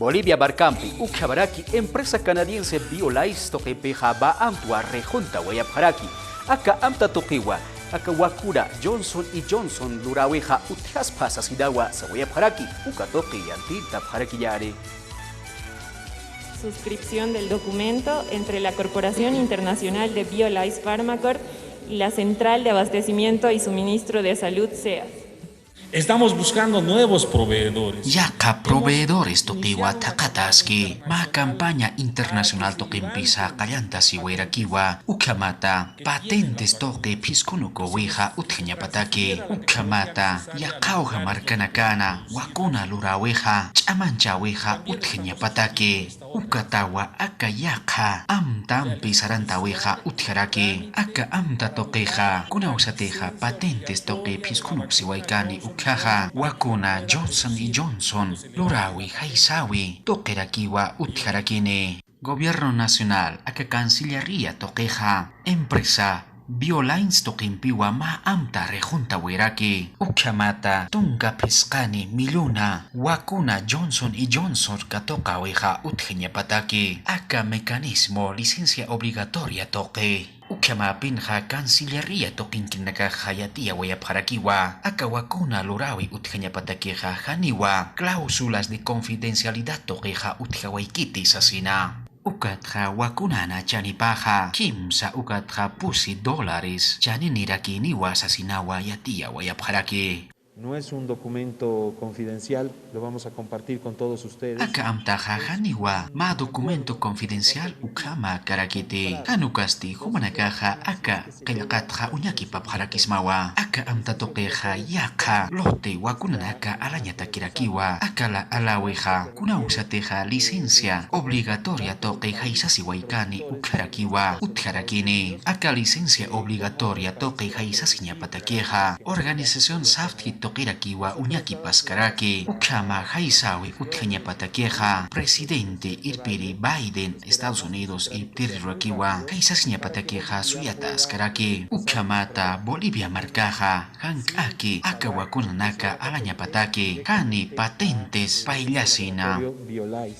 Bolivia Barcampi, Uchabaraki, empresa canadiense BioLice toquepeja ba amtua rejunta Guayabjaraki, aka amta toqiwa, aka wakura Johnson y Johnson luraweja utiaspas asidawa sa Guayabjaraki, uka toqi yanti tapjaraki yare. Suscripción del documento entre la Corporación Internacional de BioLice Pharmacorp y la Central de Abastecimiento y Suministro de Salud CEA. Estamos buscando nuevos proveedores. Yaka proveedores tokiwa takataski. Ma campaña internacional tokimpisa kallantas iwairakiwa. Ukamata. Patentes toke piskunuko wija utjeña pataki. Ukamata. Yakauja markanakana. Wakuna lura wija. Chamancha wija utjeña pataki. Ukatawa aka yaka. Amtam pisaranta wija utjaraki. Aka amta tokeja. Kuna usateja patentes toke piskunuksi waikani Kaha, wakuna Johnson y Johnson, lurawi haisawi, tokerakiwa utjarakine. Gobierno Nacional, aka Cancillería tokeja, empresa, BioLines tokimpiwa ma amta rejunta wiraki. Ukamata, tunga pescani miluna, wakuna Johnson y Johnson katoka weja utjeña pataki. Aka mecanismo licencia obligatoria toke. Ukama pinja Cancillería tokinkinaka hayatia Guayabjarakiwa, aka wakuna lurawi utjeña patakeja haniwa, cláusulas de confidencialidad tokeja utjawaikiti sasina. Ukatja wakunana chanipaja, kimsa ukatja pusi dólares, chaninirakiwa sasinawa yatia Guayabjaraki. No es un documento confidencial, lo vamos a compartir con todos ustedes. Aka amtaja haniwa, ma documento confidencial ukama karakiti. Hanukasti humanakaja aka qillqatja uñaki papjarakismawa. Aka amtatokeja yaka lote wakunanaka alañatakirakiwa. Aka la alaweja kuna usateja licencia obligatoria tokeja isasiwaikani ukarakiwa utjarakini. Aka licencia obligatoria tokeja isasiñapatakeja. Organización Safti Tokirakiwa uñaki paskaraki. Ukama haisawi utjeña patakeja. Presidente Irpiri Biden Estados Unidos Irpiri-rakiwa haisasiña patakeja suyatas karaki. Ukamata Bolivia marcaja hankaki akawakunanaka alaña pataki. Hani patentes paillasina. BioLice.